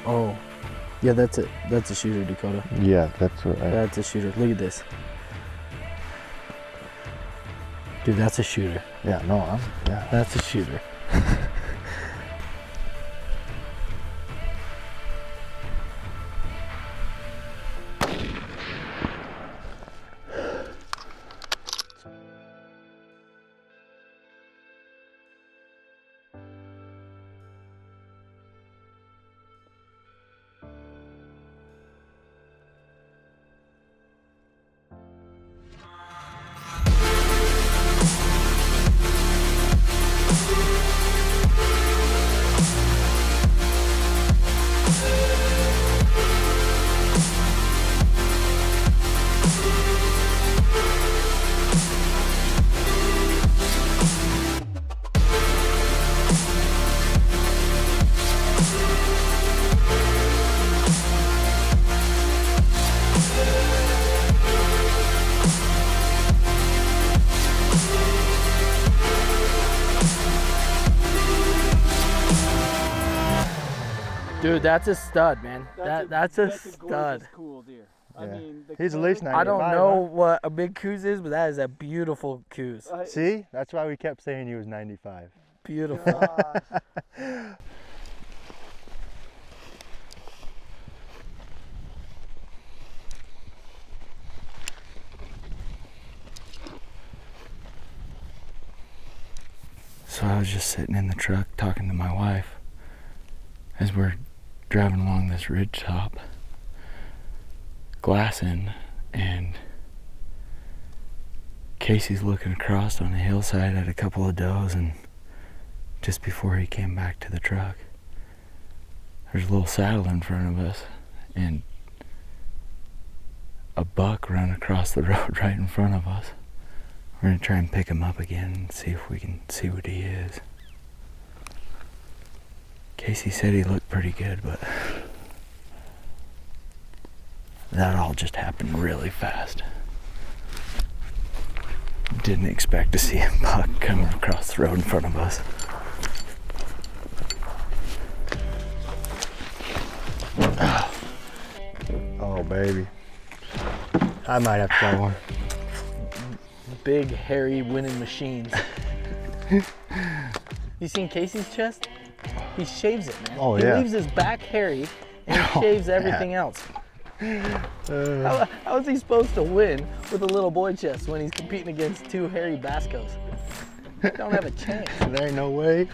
Oh. Yeah, that's it. That's a shooter, Dakota. Yeah, that's what That's a shooter. Look at this. Dude, that's a shooter. Yeah, no, yeah. That's a shooter. Dude, that's a stud, man. That's a stud. Cool deer. Yeah. I mean, He's at least 95. I don't know what a big Coues is, but that is a beautiful Coues. See? That's why we kept saying he was 95. Beautiful. So I was just sitting in the truck talking to my wife as we're driving along this ridge top, glassing, and Kaycee's looking across on the hillside at a couple of does, and just before he came back to the truck, there's a little saddle in front of us, and a buck ran across the road right in front of us. We're gonna try and pick him up again and see if we can see what he is. Kaycee said he looked pretty good, but that all just happened really fast. Didn't expect to see a buck coming across the road in front of us. Oh, baby. I might have to try one. Big, hairy, winning machines. You seen Kaycee's chest? He shaves it, man. Oh, he yeah. leaves his back hairy and he shaves everything else. How is he supposed to win with a little boy chest when he's competing against two hairy Bascos? Don't have a chance. There ain't no way.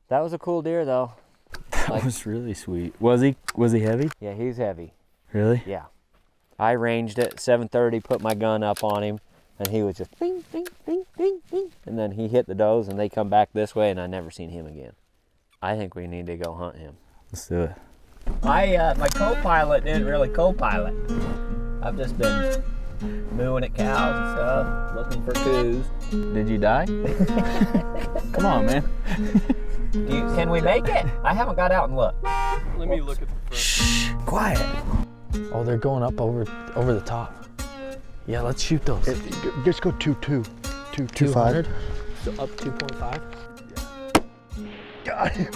That was a cool deer, though. That was really sweet. Was he heavy? Yeah, he's heavy. Really? Yeah. I ranged at 7:30, put my gun up on him, and he was just bing, bing, bing, bing, bing. And then he hit the does, and they come back this way, and I never seen him again. I think we need to go hunt him. Let's do it. My co-pilot didn't really co-pilot. I've just been mooing at cows and stuff, looking for Coues. Did you die? Come on, man. Can we make it? I haven't got out and looked. Let me look at the front. Shh, quiet. Oh, they're going up over the top. Yeah, let's shoot those. Just go 2.2. 2.5. So up 2.5. Got him.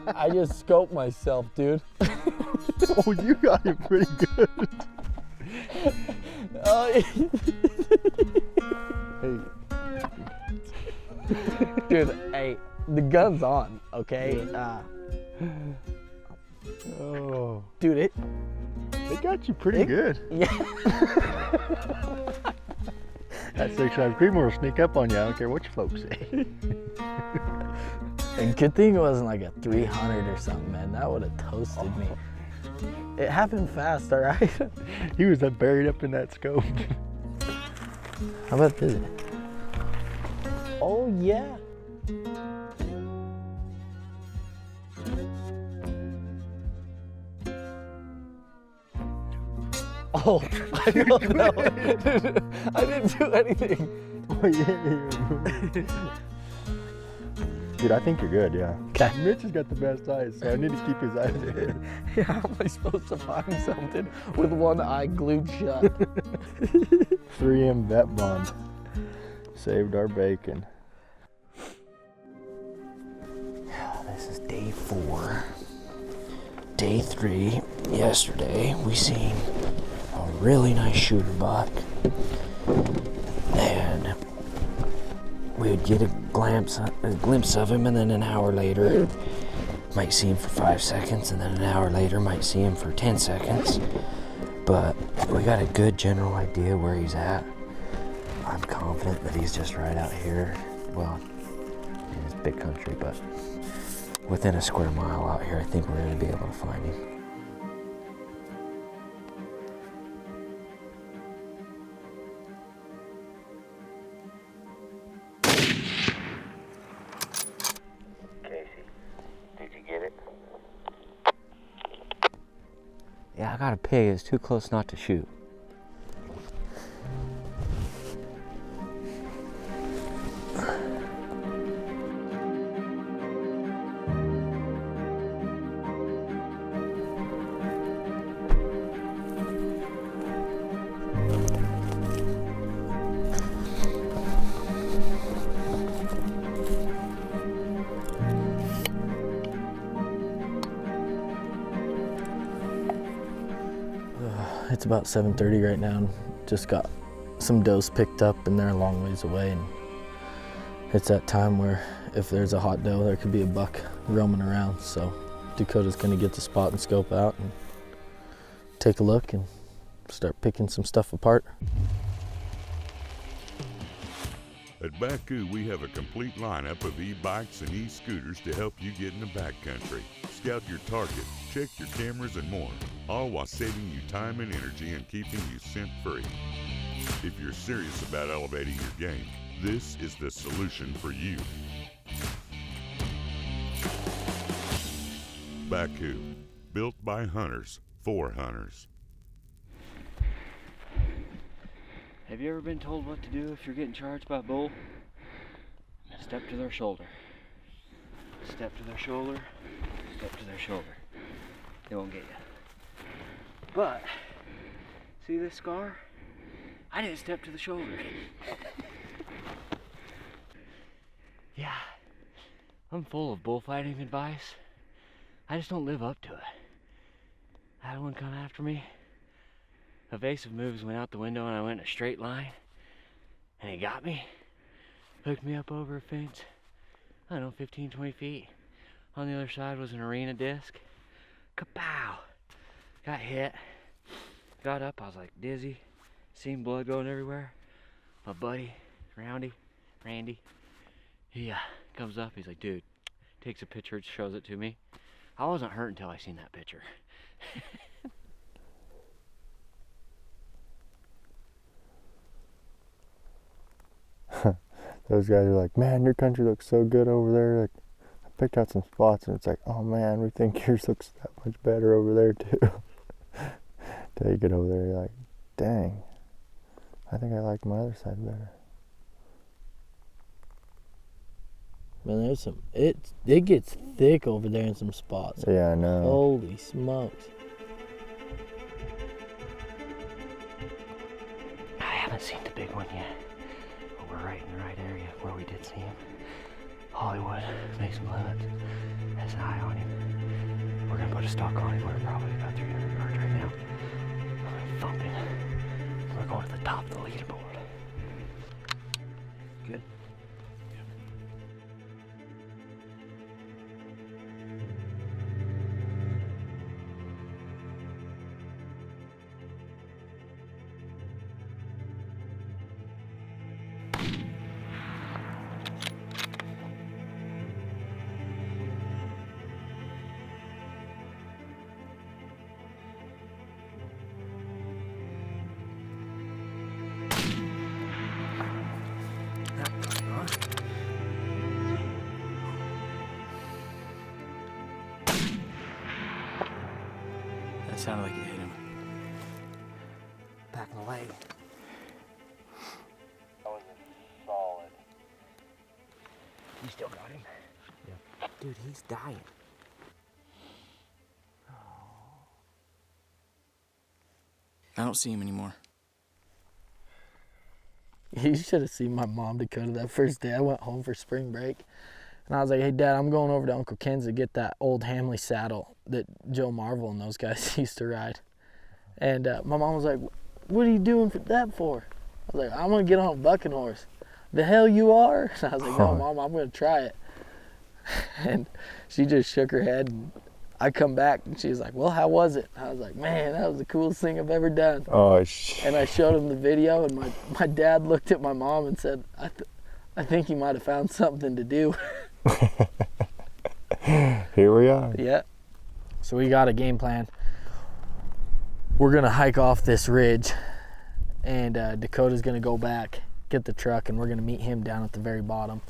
I just scoped myself, dude. Oh, you got him pretty good. Oh, Hey. dude, hey, the gun's on, okay? Oh. Dude, They got you pretty good. yeah. That 6.5 creamer will sneak up on you. I don't care what you folks say. And good thing it wasn't like a 300 or something, man. That would have toasted me. It happened fast, all right? He was buried up in that scope. How about this? Oh, yeah. No, I don't know. I didn't do anything. Oh, yeah. Dude, I think you're good, yeah. Okay. Mitch has got the best eyes, so I need to keep his eyes ahead. How am I supposed to find something with one eye glued shut? 3M vet bond. Saved our bacon. This is day 4. Day 3, yesterday, we seen a really nice shooter buck. And we would get a glimpse of him, and then an hour later, might see him for 5 seconds, and then an hour later, might see him for 10 seconds. But we got a good general idea where he's at. I'm confident that he's just right out here. Well, it's big country, but within a square mile out here, I think we're going to be able to find him. Kaycee, did you get it? Yeah, I got a pig. It's too close not to shoot. It's about 7:30 right now, and just got some does picked up, and they're a long ways away. And it's that time where if there's a hot doe, there could be a buck roaming around. So Dakota's gonna get the spot and scope out and take a look and start picking some stuff apart. At Coues, we have a complete lineup of e-bikes and e-scooters to help you get in the backcountry, scout your target, check your cameras, and more, all while saving you time and energy and keeping you scent-free. If you're serious about elevating your game, this is the solution for you. Coues, built by hunters for hunters. Have you ever been told what to do if you're getting charged by a bull? Step to their shoulder. Step to their shoulder. Step to their shoulder. They won't get you. But, see this scar? I didn't step to the shoulder. Yeah, I'm full of bullfighting advice. I just don't live up to it. I had one come after me. Evasive moves went out the window and I went in a straight line. And he got me. Hooked me up over a fence. I don't know, 15, 20 feet. On the other side was an arena disc. Kapow! Got hit. Got up, I was like dizzy. Seen blood going everywhere. My buddy, Randy, he comes up, he's like, dude, takes a picture, shows it to me. I wasn't hurt until I seen that picture. Those guys are like, man, your country looks so good over there. Like, I picked out some spots, and it's like, oh man, we think yours looks that much better over there too. Till you get over there, you're like, dang, I think I like my other side better. Man, there's some. It gets thick over there in some spots. Yeah, I know. Holy smokes! I haven't seen the big one yet. We're right in the right area where we did see him. Hollywood, Mason Clements has an eye on him. We're gonna put a stalk on him. We're probably about 300 yards right now. I'm thumping. We're going to the top of the leaderboard. Good. That sounded like it hit him. You still got him? Yeah. Dude, he's dying. I don't see him anymore. You should have seen my mom, Dakota, that first day I went home for spring break. And I was like, hey, Dad, I'm going over to Uncle Ken's to get that old Hamley saddle that Joe Marvel and those guys used to ride. And my mom was like, what are you doing that for? I was like, I'm going to get on a bucking horse. The hell you are? And I was like, no, Mom, I'm going to try it. And she just shook her head. And I come back and she was like, well, how was it? I was like, man, that was the coolest thing I've ever done. Oh, and I showed him the video, and my dad looked at my mom and said, I think he might have found something to do. Here we are. Yeah. So we got a game plan. We're going to hike off this ridge, and Dakota's going to go back, get the truck, and we're going to meet him down at the very bottom.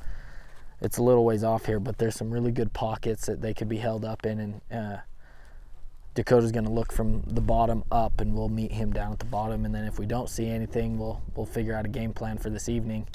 It's a little ways off here, but there's some really good pockets that they could be held up in, and Dakota's going to look from the bottom up, and we'll meet him down at the bottom, and then if we don't see anything, we'll figure out a game plan for this evening.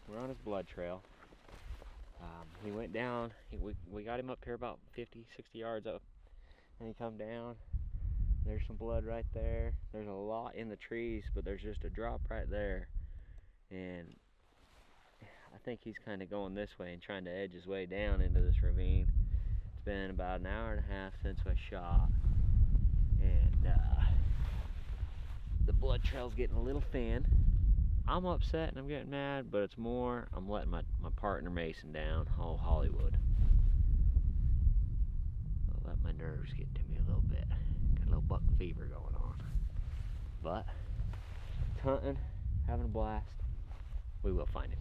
We're on his blood trail. He went down. We got him up here about 50, 60 yards up, and he come down. There's some blood right there. There's a lot in the trees, but there's just a drop right there. And I think he's kind of going this way and trying to edge his way down into this ravine. It's been about an hour and a half since I shot, and the blood trail's getting a little thin. I'm upset and I'm getting mad, but it's more I'm letting my partner Mason down. Oh, Hollywood. I'll let my nerves get to me a little bit. Got a little buck fever going on. But hunting, having a blast. We will find him.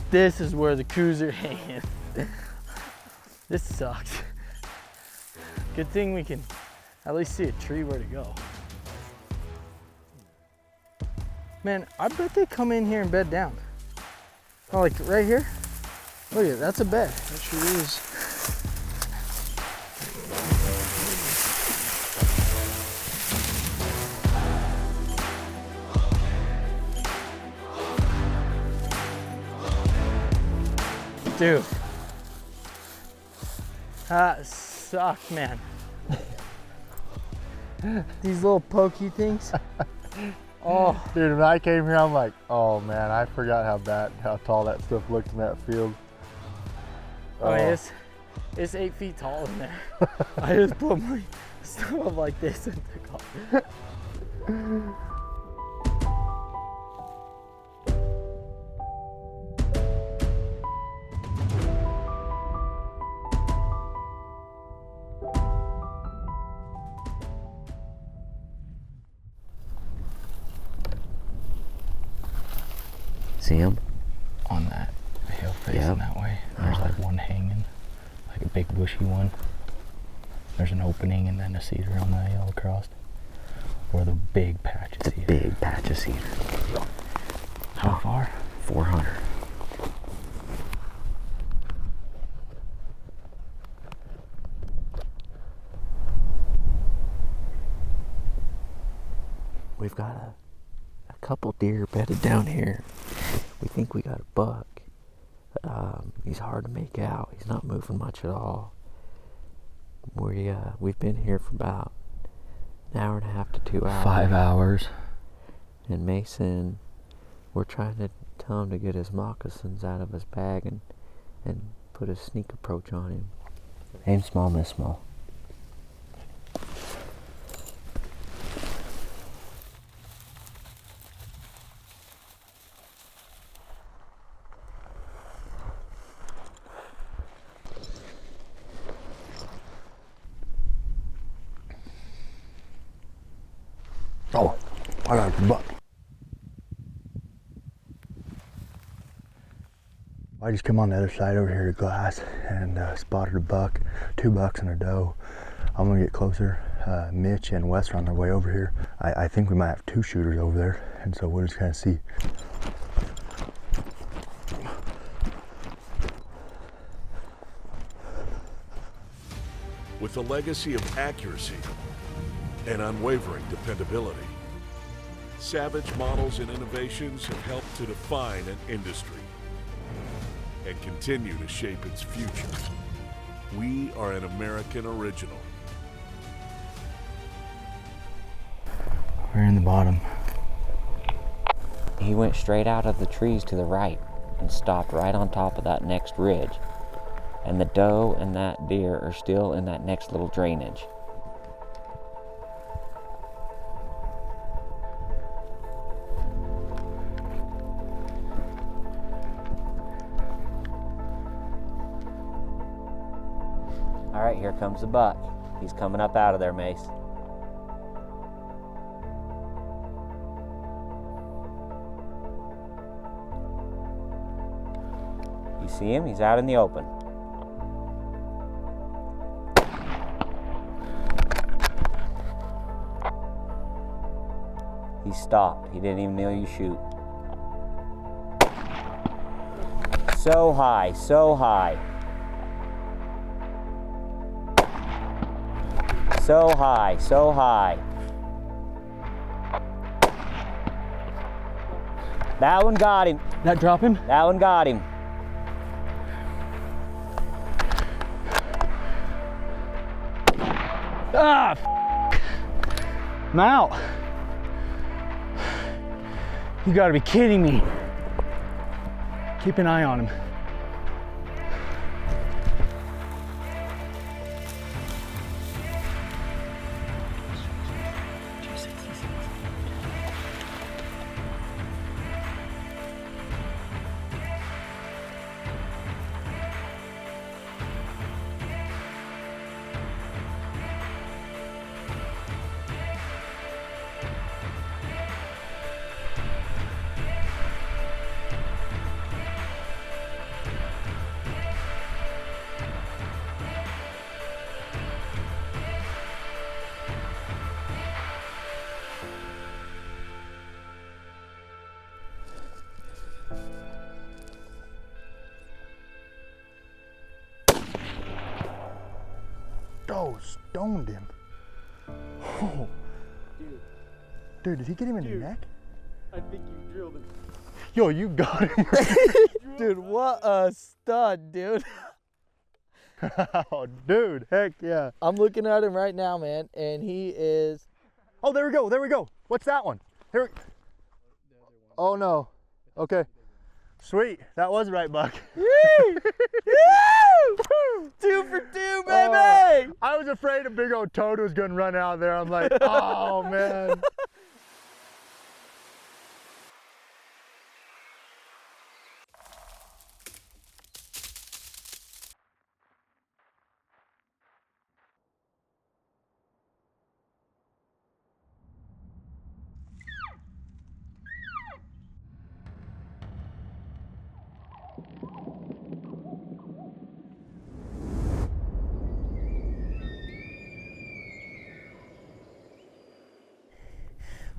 This is where the Coues are hanging. This sucks. Good thing we can at least see a tree where to go. Man, I bet they come in here and bed down. Oh, like right here? Look at it, that's a bed. That sure is. Dude. That sucked, man. These little pokey things. Oh. Dude, when I came here, I'm like, oh man, I forgot how tall that stuff looked in that field. Oh, it's 8 feet tall in there. I just put my stuff up like this and took off. See him? On that hill facing that way. There's like one hanging, like a big bushy one. There's an opening and then a cedar on that hill across. Or the big patch of cedar. Big patch of cedar. How far? 400. We've got a couple deer bedded down here. We think we got a buck. He's hard to make out. He's not moving much at all. We've been here for about an hour and a half to 2 hours. 5 hours. And Mason We're trying to tell him to get his moccasins out of his bag and put a sneak approach on him. Aim small, miss small. Oh, I got a buck. I just come on the other side over here to glass and spotted a buck, 2 bucks and a doe. I'm gonna get closer. Mitch and Wes are on their way over here. I think we might have 2 shooters over there, and so we'll just kind of see. With a legacy of accuracy and unwavering dependability, Savage models and innovations have helped to define an industry and continue to shape its future. We are an American original. We're in the bottom. He went straight out of the trees to the right and stopped right on top of that next ridge. And the doe and that deer are still in that next little drainage. All right, here comes the buck. He's coming up out of there, Mace. You see him? He's out in the open. He stopped. He didn't even know you shoot. So high, so high. So high, so high. That one got him. That drop him? That one got him. Ah! I'm out. You gotta be kidding me. Keep an eye on him. Oh, stoned him. Oh. Dude, did he get him in the neck? I think you drilled him. Yo, you got him. Dude, what a stud, dude. Oh, dude, heck yeah. I'm looking at him right now, man, and he is... Oh, there we go, there we go. What's that one? Here. Oh, no. Okay. Sweet, that was right, buck. Woo! 2 for 2, baby! I was afraid a big old toad was gonna run out there. I'm like, oh, man.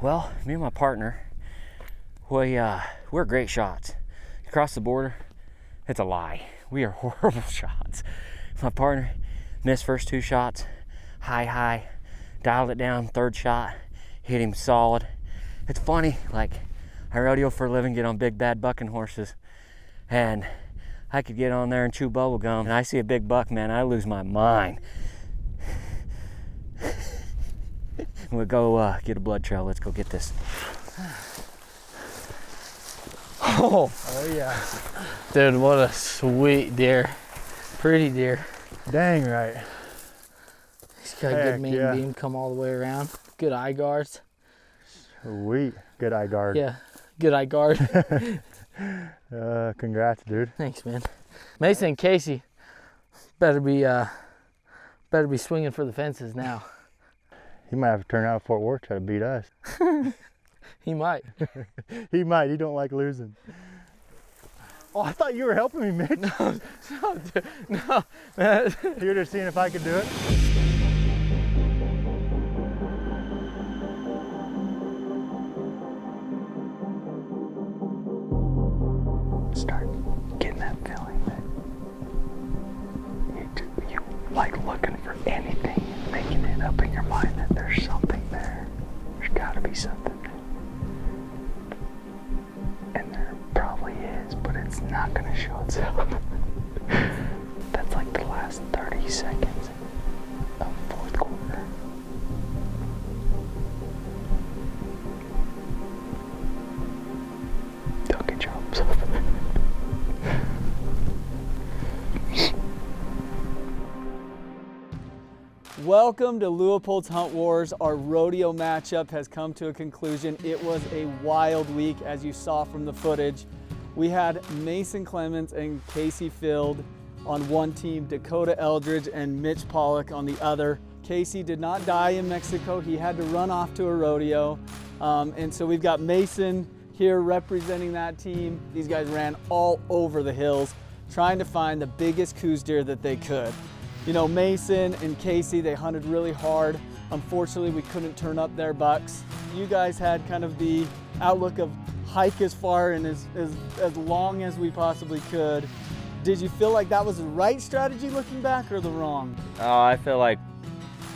Well, me and my partner, we're great shots. Across the border, it's a lie. We are horrible shots. My partner missed first 2 shots, high, dialed it down, 3rd shot, hit him solid. It's funny, like, I rodeo for a living, get on big bad bucking horses, and I could get on there and chew bubble gum, and I see a big buck, man, I lose my mind. We'll go get a blood trail. Let's go get this. Oh yeah. Dude, what a sweet deer. Pretty deer. Dang right. He's got a Heck good main yeah. beam, come all the way around. Good eye guards. Sweet. Good eye guard. Yeah, good eye guard. Congrats, dude. Thanks, man. Mason and Kaycee better be swinging for the fences now. He might have to turn out of Fort Worth, try to beat us. He might. He might. He don't like losing. Oh, I thought you were helping me, Mitch. No, dude, no, man. You were just seeing if I could do it. Start getting that feeling that you like looking for anything, making it up in your mind that there's something there. There's got to be something there. And there probably is, but it's not going to show itself. That's like the last 30 seconds of fourth quarter. Don't get your hopes up. Welcome to Leopold's Hunt Wars. Our rodeo matchup has come to a conclusion. It was a wild week, as you saw from the footage. We had Mason Clements and Kaycee Feild on one team, Dakota Eldridge and Mitch Pollock on the other. Kaycee did not die in Mexico. He had to run off to a rodeo. And so we've got Mason here representing that team. These guys ran all over the hills trying to find the biggest Coues deer that they could. You know, Mason and Kaycee, they hunted really hard. Unfortunately, we couldn't turn up their bucks. You guys had kind of the outlook of hike as far and as long as we possibly could. Did you feel like that was the right strategy looking back or the wrong? I feel like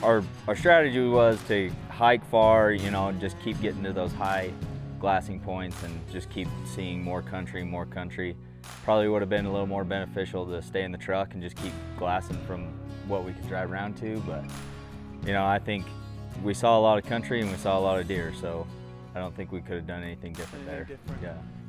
our strategy was to hike far, you know, and just keep getting to those high glassing points and just keep seeing more country, more country. Probably would have been a little more beneficial to stay in the truck and just keep glassing from what we could drive around to, but you know, I think we saw a lot of country and we saw a lot of deer, so I don't think we could have done anything different there.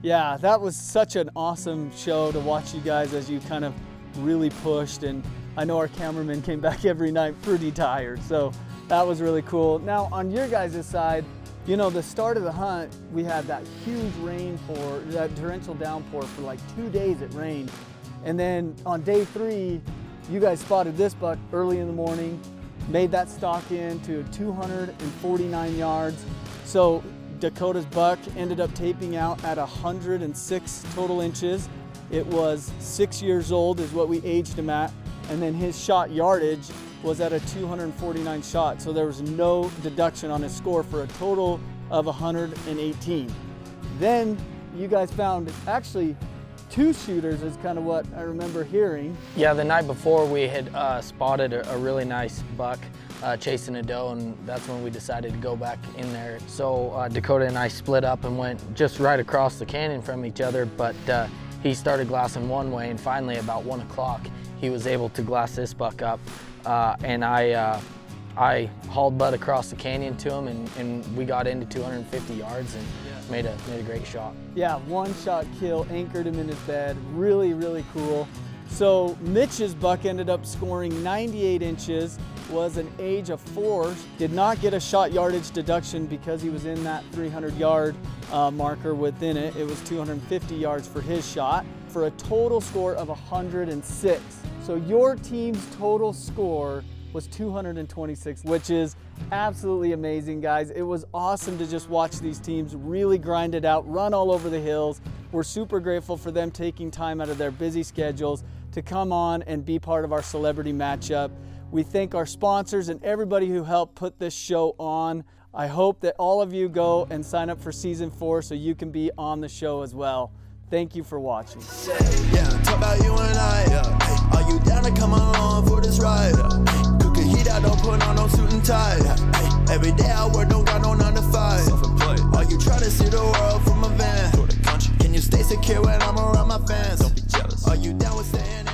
Yeah, that was such an awesome show to watch you guys as you kind of really pushed, and I know our cameraman came back every night pretty tired, so that was really cool. Now on your guys' side, you know, the start of the hunt, we had that huge rainpour, that torrential downpour for like 2 days it rained. And then on day 3, you guys spotted this buck early in the morning, made that stalk in to 249 yards. So Dakota's buck ended up taping out at 106 total inches. It was 6 years old is what we aged him at. And then his shot yardage was at a 249 shot. So there was no deduction on his score for a total of 118. Then you guys found actually 2 shooters is kind of what I remember hearing. Yeah, the night before we had spotted a really nice buck chasing a doe, and that's when we decided to go back in there. So Dakota and I split up and went just right across the canyon from each other, but he started glassing one way, and finally about 1 o'clock he was able to glass this buck up, and I hauled butt across the canyon to him, and we got into 250 yards and made a great shot. Yeah, 1-shot kill, anchored him in his bed. Really, really cool. So Mitch's buck ended up scoring 98 inches, was an age of 4, did not get a shot yardage deduction because he was in that 300-yard marker within it. It was 250 yards for his shot, for a total score of 106. So your team's total score was 226, which is absolutely amazing, guys. It was awesome to just watch these teams really grind it out, run all over the hills. We're super grateful for them taking time out of their busy schedules to come on and be part of our celebrity matchup. We thank our sponsors and everybody who helped put this show on. I hope that all of you go and sign up for season 4 so you can be on the show as well. Thank you for watching. Yeah, talk about you and I. Are you down to come along for this ride? Cook a heat out, don't put on no suit and tie. Every day I work, don't got no 9 to 5. Are you trying to see the world from a van? Can you stay secure when I'm around my fans? Don't be jealous. Are you down with staying?